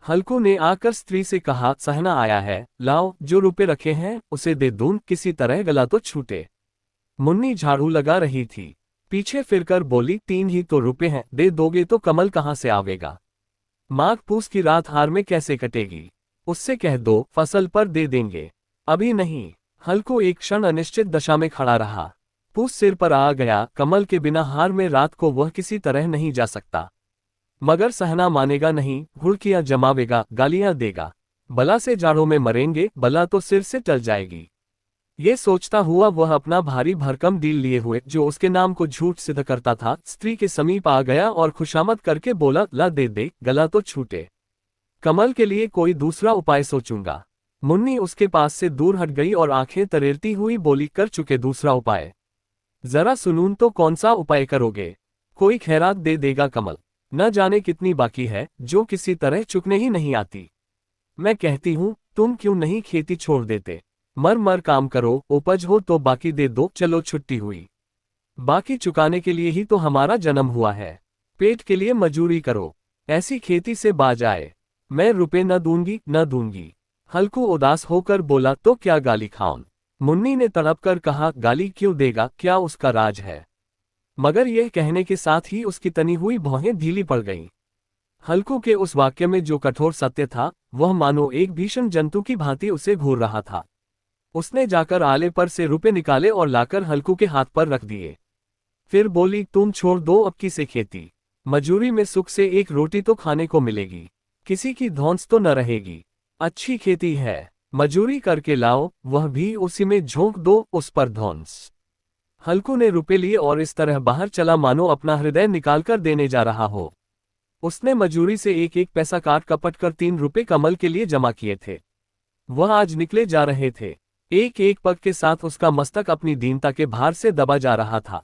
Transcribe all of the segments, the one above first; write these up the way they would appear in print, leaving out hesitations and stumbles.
हल्कू ने आकर स्त्री से कहा, सहना आया है, लाओ जो रुपए रखे हैं उसे दे दूं, किसी तरह गला तो छूटे। मुन्नी झाड़ू लगा रही थी, पीछे फिरकर बोली, 3 ही तो रुपए हैं, दे दोगे तो कमल कहाँ से आवेगा? माघ पूस की रात हार में कैसे कटेगी? उससे कह दो फसल पर दे देंगे। अभी नहीं। हल्कू एक क्षण अनिश्चित दशा में खड़ा रहा। पूस सिर पर आ गया, कमल के बिना हार में रात को वह किसी तरह नहीं जा सकता। मगर सहना मानेगा नहीं, घुड़कियां जमावेगा, गालियां देगा। बला से जाड़ों में मरेंगे, बला तो सिर से टल जाएगी। ये सोचता हुआ वह अपना भारी भरकम डील लिए हुए जो उसके नाम को झूठ सिद्ध करता था, स्त्री के समीप आ गया और खुशामद करके बोला, ला दे दे, गला तो छूटे। कमल के लिए कोई दूसरा उपाय सोचूंगा। मुन्नी उसके पास से दूर हट गई और आंखें तरेरती हुई बोली, कर चुके दूसरा उपाय? जरा सुनूं तो कौन सा उपाय करोगे? कोई खैरात दे देगा कमल, न जाने कितनी बाकी है जो किसी तरह चुकने ही नहीं आती। मैं कहती हूं तुम क्यों नहीं खेती छोड़ देते? मर मर काम करो, उपज हो तो बाकी दे दो, चलो छुट्टी हुई। बाकी चुकाने के लिए ही तो हमारा जन्म हुआ है, पेट के लिए मजूरी करो, ऐसी खेती से बाज आए। मैं रुपए न दूंगी न दूंगी। हल्कू उदास होकर बोला, तो क्या गाली खाऊं? मुन्नी ने तड़प कर कहा, गाली क्यों देगा, क्या उसका राज है? मगर यह कहने के साथ ही उसकी तनी हुई भौहें ढीली पड़ गईं। हल्कू के उस वाक्य में जो कठोर सत्य था वह मानो एक भीषण जंतु की भांति उसे घूर रहा था। उसने जाकर आले पर से रुपए निकाले और लाकर हल्कू के हाथ पर रख दिए। फिर बोली, तुम छोड़ दो अब की से खेती, मजूरी में सुख से एक रोटी तो खाने को मिलेगी, किसी की धौंस तो न रहेगी। अच्छी खेती है, मजूरी करके लाओ, वह भी उसी में झोंक दो, उस पर धौंस। हल्कू ने रुपए लिए और इस तरह बाहर चला मानो अपना हृदय निकालकर देने जा रहा हो। उसने मजूरी से एक एक पैसा काट कपट कर 3 रुपए कमल के लिए जमा किए थे। वह आज निकले जा रहे थे। एक एक पग के साथ उसका मस्तक अपनी दीनता के भार से दबा जा रहा था।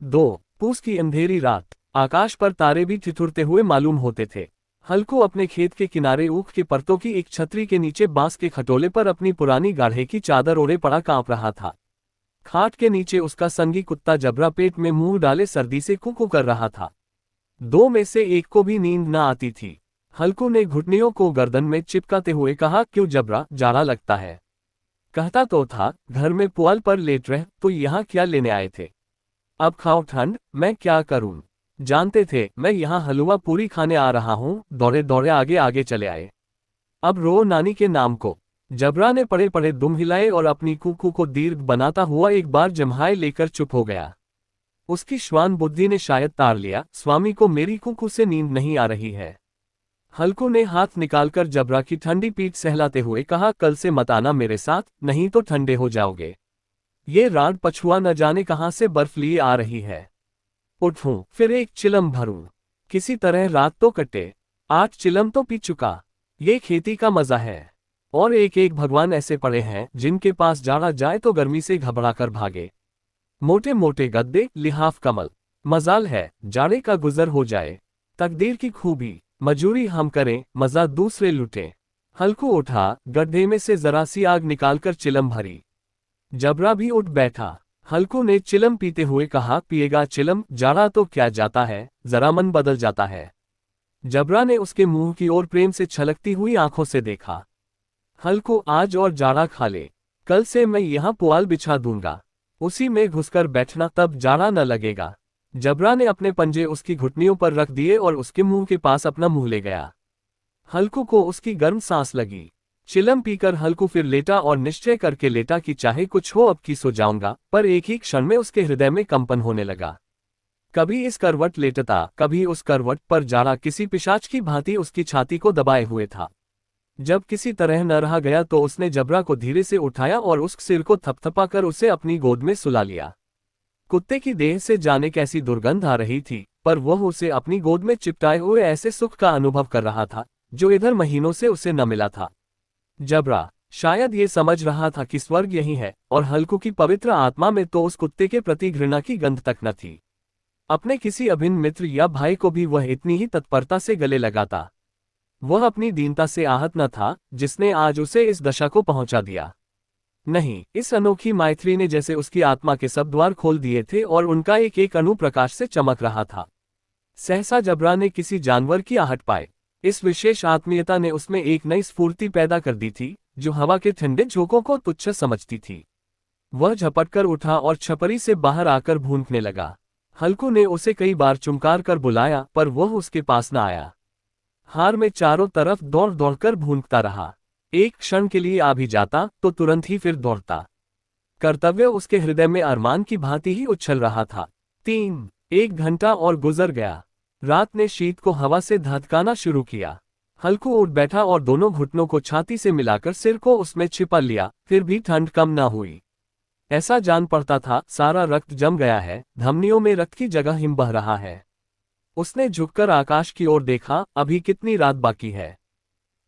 2 पूस की अंधेरी रात, आकाश पर तारे भी ठिठुरते हुए मालूम होते थे। हल्कू अपने खेत के किनारे ऊख की परतों की एक छतरी के नीचे बांस के खटोले पर अपनी पुरानी गाढ़े की चादर ओढ़े पड़ा कांप रहा था। खाट के नीचे उसका संगी कुत्ता जबरा पेट में मुंह डाले सर्दी से कुकू कर रहा था। 2 में से एक को भी नींद न आती थी। हल्कू ने घुटनियों को गर्दन में चिपकाते हुए कहा, क्यों जबरा, जाड़ा लगता है? कहता तो था घर में पुआल पर लेट रह, तो यहाँ क्या लेने आए थे? अब खाओ ठंड, मैं क्या करूं? जानते थे मैं यहाँ हलवा पूरी खाने आ रहा हूँ, दौड़े दौड़े आगे आगे चले आए। अब रो नानी के नाम को। जबरा ने पड़े पड़े दुम हिलाए और अपनी कुकू को दीर्घ बनाता हुआ एक बार जम्हाए लेकर चुप हो गया। उसकी श्वान बुद्धि ने शायद तार लिया, स्वामी को मेरी कुकू से नींद नहीं आ रही है। हल्कू ने हाथ निकालकर जबरा की ठंडी पीठ सहलाते हुए कहा, कल से मत आना मेरे साथ, नहीं तो ठंडे हो जाओगे। ये राड पछुआ न जाने कहां से बर्फ लिए आ रही है। उठूं, फिर एक चिलम भरूं, किसी तरह रात तो कटे। 8 चिलम तो पी चुका। ये खेती का मजा है। और एक एक भगवान ऐसे पड़े हैं जिनके पास जाड़ा जाए तो गर्मी से घबरा कर भागे। मोटे मोटे गद्दे, लिहाफ कमल। मजाल है जाड़े का गुजर हो जाए। तकदीर की खूबी, मजूरी हम करें, मजा दूसरे लुटें। हल्कू उठा, गड्ढे में से जरा सी आग निकालकर चिलम भरी। जबरा भी उठ बैठा। हल्कू ने चिलम पीते हुए कहा, पिएगा चिलम? जाड़ा तो क्या जाता है, जरा मन बदल जाता है। जबरा ने उसके मुंह की ओर प्रेम से छलकती हुई आंखों से देखा। हल्कू, आज और जाड़ा खा ले, कल से मैं यहाँ पुआल बिछा दूंगा, उसी में घुसकर बैठना, तब जाड़ा न लगेगा। जबरा ने अपने पंजे उसकी घुटनियों पर रख दिए और उसके मुंह के पास अपना मुंह ले गया। हल्कू को उसकी गर्म सांस लगी। चिलम पीकर हल्कू फिर लेटा और निश्चय करके लेटा कि चाहे कुछ हो अब की सो जाऊंगा, पर एक ही क्षण में उसके हृदय में कंपन होने लगा। कभी इस करवट लेटता, कभी उस करवट पर जाड़ा किसी पिशाच की भांति उसकी छाती को दबाए हुए था। जब किसी तरह न रहा गया तो उसने जबरा को धीरे से उठाया और उस सिर को थपथपाकर उसे अपनी गोद में सुला लिया। कुत्ते की देह से जाने कैसी दुर्गंध आ रही थी, पर वह उसे अपनी गोद में चिपटाए हुए ऐसे सुख का अनुभव कर रहा था जो इधर महीनों से उसे न मिला था। जबरा शायद ये समझ रहा था कि स्वर्ग यही है, और हल्कू की पवित्र आत्मा में तो उस कुत्ते के प्रति घृणा की गंध तक न थी। अपने किसी अभिन्न मित्र या भाई को भी वह इतनी ही तत्परता से गले लगाता। वह अपनी दीनता से आहत न था जिसने आज उसे इस दशा को पहुंचा दिया। नहीं, इस अनोखी मैत्री ने जैसे उसकी आत्मा के सब द्वार खोल दिए थे और उनका एक एक अणु प्रकाश से चमक रहा था। सहसा जबरा ने किसी जानवर की आहट पाए। इस विशेष आत्मीयता ने उसमें एक नई स्फूर्ति पैदा कर दी थी, जो हवा के ठंडे झोंकों को तुच्छ समझती थी। वह झपटकर उठा और छपरी से बाहर आकर भूंकने लगा। हल्कू ने उसे कई बार चुमकार कर बुलाया, पर वह उसके पास न आया। हार में चारों तरफ दौड़ दौड़कर भूंकता रहा। एक क्षण के लिए आ भी जाता तो तुरंत ही फिर दौड़ता। कर्तव्य उसके हृदय में अरमान की भांति ही उछल रहा था। 1 घंटा और गुजर गया। रात ने शीत को हवा से धधकाना शुरू किया। हल्कू उठ बैठा और दोनों घुटनों को छाती से मिलाकर सिर को उसमें छिपा लिया, फिर भी ठंड कम न हुई। ऐसा जान पड़ता था सारा रक्त जम गया है, धमनियों में रक्त की जगह हिम बह रहा है। उसने झुककर आकाश की ओर देखा, अभी कितनी रात बाकी है।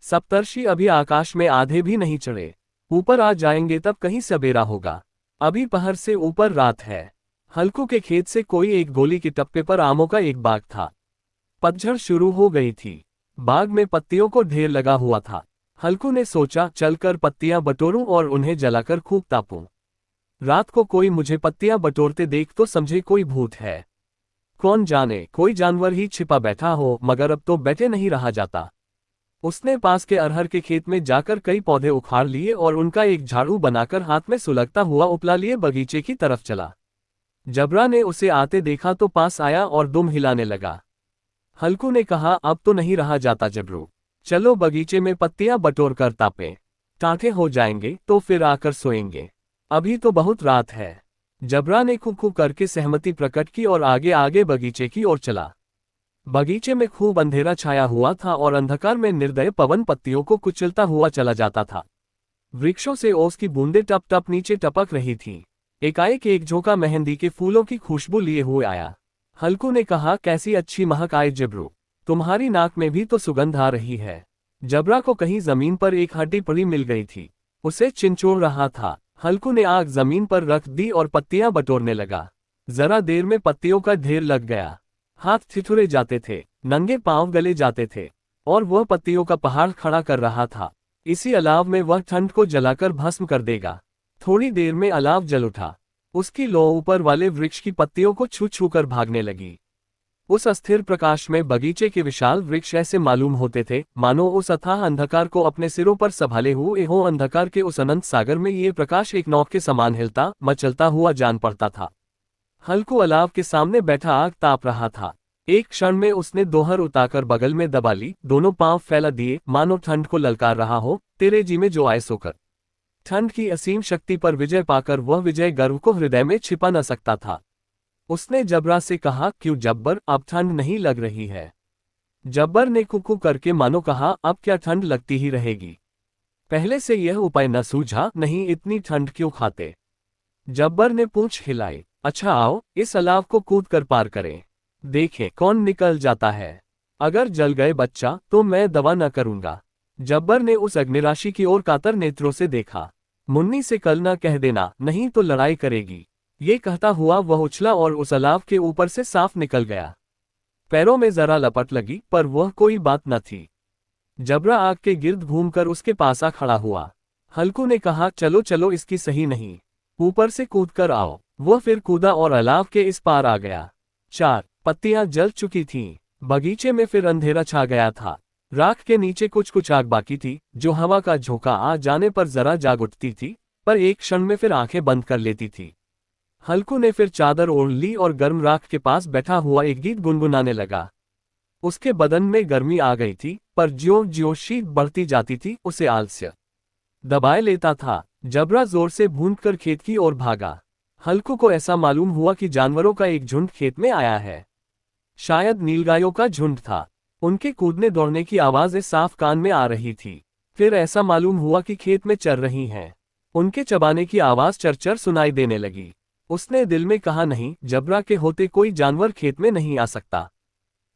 सप्तर्षि अभी आकाश में आधे भी नहीं चढ़े। ऊपर आ जाएंगे तब कहीं सवेरा होगा। अभी पहर से ऊपर रात है। हल्कू के खेत से कोई एक गोली के टप्पे पर आमों का एक बाग था। पतझड़ शुरू हो गई थी। बाग में पत्तियों को ढेर लगा हुआ था। हल्कू ने सोचा, चलकर पत्तियां बटोरूं और उन्हें जलाकर खूब तापूं। रात को कोई मुझे पत्तियां बटोरते देख तो समझे कोई भूत है। कौन जाने कोई जानवर ही छिपा बैठा हो, मगर अब तो बैठे नहीं रहा जाता। उसने पास के अरहर के खेत में जाकर कई पौधे उखाड़ लिए और उनका एक झाड़ू बनाकर हाथ में सुलगता हुआ उपला लिए बगीचे की तरफ चला। जबरा ने उसे आते देखा तो पास आया और दुम हिलाने लगा। हल्कू ने कहा, अब तो नहीं रहा जाता जबरू, चलो बगीचे में पत्तियां बटोर कर तापें। टाँठे हो जाएंगे तो फिर आकर सोएंगे, अभी तो बहुत रात है। जबरा ने खूब करके सहमति प्रकट की और आगे आगे बगीचे की ओर चला। बगीचे में खूब अंधेरा छाया हुआ था और अंधकार में निर्दय पवन पत्तियों को कुचलता हुआ चला जाता था। वृक्षों से ओस की बूंदें टप टप नीचे टपक रही थीं। एकाएक एक झोंका मेहंदी के फूलों की खुशबू लिए हुए आया। हल्कू ने कहा, कैसी अच्छी महक आए जबरू, तुम्हारी नाक में भी तो सुगंध आ रही है। जबरा को कहीं जमीन पर एक हड्डी पड़ी मिल गई थी, उसे चिंचोड़ रहा था। हल्कू ने आग जमीन पर रख दी और पत्तियां बटोरने लगा। जरा देर में पत्तियों का ढेर लग गया। हाथ ठिठुरे जाते थे, नंगे पांव गले जाते थे, और वह पत्तियों का पहाड़ खड़ा कर रहा था। इसी अलाव में वह ठंड को जलाकर भस्म कर देगा। थोड़ी देर में अलाव जल उठा। उसकी लौ ऊपर वाले वृक्ष की पत्तियों को छू छू कर भागने लगी। उस अस्थिर प्रकाश में बगीचे के विशाल वृक्ष ऐसे मालूम होते थे मानो उस अथाह अंधकार को अपने सिरों पर संभाले हुए हो। अंधकार के उस अनंत सागर में ये प्रकाश एक नौक के समान हिलता मचलता हुआ जान पड़ता था। हल्कू अलाव के सामने बैठा आग ताप रहा था। एक क्षण में उसने दोहर उताकर बगल में दबा ली, दोनों पांव फैला दिए मानो ठंड को ललकार रहा हो, तेरे जी में जो आए सोकर। ठंड की असीम शक्ति पर विजय पाकर वह विजय गर्व को हृदय में छिपा न सकता था। उसने जबरा से कहा, क्यों जब्बर, अब ठंड नहीं लग रही है? जब्बर ने कुकू करके मानो कहा, अब क्या ठंड लगती ही रहेगी। पहले से यह उपाय न सूझा, नहीं इतनी ठंड क्यों खाते? जब्बर ने पूंछ हिलाई। अच्छा आओ, इस अलाव को कूद कर पार करें, देखें कौन निकल जाता है। अगर जल गए बच्चा तो मैं दवा न करूंगा। जब्बर ने उस अग्निराशि की ओर कातर नेत्रों से देखा। मुन्नी से कल न कह देना, नहीं तो लड़ाई करेगी। ये कहता हुआ वह उछला और उस अलाव के ऊपर से साफ निकल गया। पैरों में जरा लपट लगी, पर वह कोई बात न थी। जबरा आग के गिर्द घूमकर उसके पास आ खड़ा हुआ। हल्कू ने कहा, चलो चलो, इसकी सही नहीं, ऊपर से कूद कर आओ। वह फिर कूदा और अलाव के इस पार आ गया। 4 पत्तियां जल चुकी थीं। बगीचे में फिर अंधेरा छा गया था। राख के नीचे कुछ कुछ आग बाकी थी, जो हवा का झोंका आ जाने पर जरा जाग उठती थी, पर एक क्षण में फिर आंखें बंद कर लेती थी। हल्कू ने फिर चादर ओढ़ ली और गर्म राख के पास बैठा हुआ एक गीत गुनगुनाने लगा। उसके बदन में गर्मी आ गई थी, पर ज्यों ज्यों शीत बढ़ती जाती थी उसे आलस्य दबाए लेता था। जबरा जोर से भूंदकर खेत की ओर भागा। हल्कू को ऐसा मालूम हुआ कि जानवरों का एक झुंड खेत में आया है। शायद नीलगायों का झुंड था। उनके कूदने दौड़ने की आवाजें साफ कान में आ रही थी। फिर ऐसा मालूम हुआ कि खेत में चर रही हैं। उनके चबाने की आवाज चरचर सुनाई देने लगी। उसने दिल में कहा, नहीं, जबरा के होते कोई जानवर खेत में नहीं आ सकता।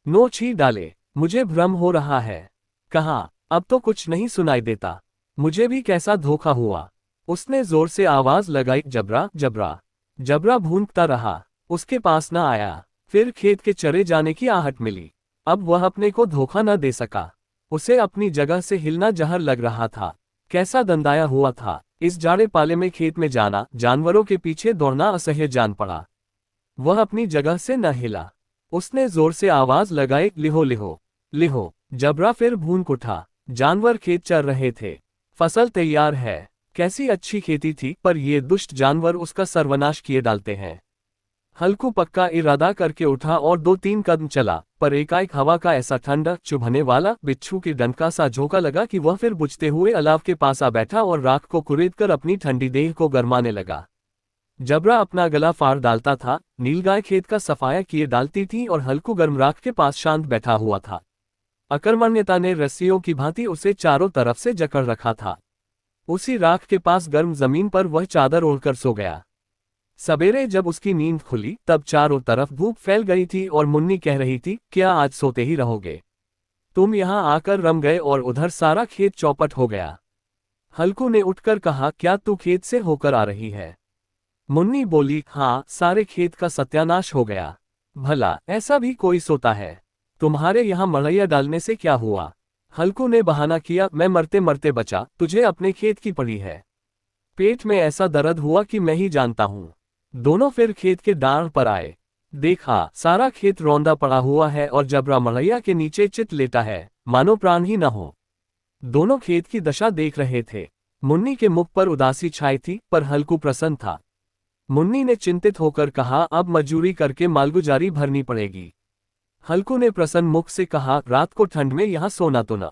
नोच ही डाले, मुझे भ्रम हो रहा है। कहाँ, अब तो कुछ नहीं सुनाई देता। मुझे भी कैसा धोखा हुआ। उसने जोर से आवाज लगाई, जबरा जबरा। जबरा भूंदता रहा, उसके पास न आया। फिर खेत के चरे जाने की आहट मिली। अब वह अपने को धोखा न दे सका। उसे अपनी जगह से हिलना जहर लग रहा था। कैसा दंदाया हुआ था। इस जाड़े पाले में खेत में जाना, जानवरों के पीछे दौड़ना असह्य जान पड़ा। वह अपनी जगह से न हिला। उसने जोर से आवाज लगाई, लिहो लिहो लिहो। जबरा फिर भून उठा। जानवर खेत चर रहे थे। फसल तैयार है। कैसी अच्छी खेती थी, पर ये दुष्ट जानवर उसका सर्वनाश किए डालते हैं। हल्कू पक्का इरादा करके उठा और 2-3 कदम चला, पर एकाएक हवा का ऐसा ठंडा चुभने वाला बिच्छू की डंका सा झोंका लगा कि वह फिर बुझते हुए अलाव के पास आ बैठा और राख को कुरेदकर अपनी ठंडी देह को गरमाने लगा। जबरा अपना गला फाड़ डालता था, नीलगाय खेत का सफाया किए डालती थी और हल्कू गर्म राख के पास शांत बैठा हुआ था। अकर्मण्यता ने रस्सियों की भांति उसे चारों तरफ से जकड़ रखा था। उसी राख के पास गर्म जमीन पर वह चादर ओढ़कर सो गया। सवेरे जब उसकी नींद खुली तब चारों तरफ धूप फैल गई थी और मुन्नी कह रही थी, क्या आज सोते ही रहोगे? तुम यहाँ आकर रम गए और उधर सारा खेत चौपट हो गया। हल्कू ने उठकर कहा, क्या तू खेत से होकर आ रही है? मुन्नी बोली, हाँ, सारे खेत का सत्यानाश हो गया। भला ऐसा भी कोई सोता है? तुम्हारे यहाँ मड़ैया डालने से क्या हुआ? हल्कू ने बहाना किया, मैं मरते मरते बचा, तुझे अपने खेत की पड़ी है। पेट में ऐसा दर्द हुआ कि मैं ही जानता हूँ। दोनों फिर खेत के डांड पर आए। देखा, सारा खेत रौंदा पड़ा हुआ है और जबरा मड़ैया के नीचे चित लेटा है, मानो प्राण ही न हो। दोनों खेत की दशा देख रहे थे। मुन्नी के मुख पर उदासी छाई थी, पर हल्कू प्रसन्न था। मुन्नी ने चिंतित होकर कहा, अब मजदूरी करके मालगुजारी भरनी पड़ेगी। हल्कू ने प्रसन्न मुख से कहा, रात को ठंड में यहाँ सोना तो न।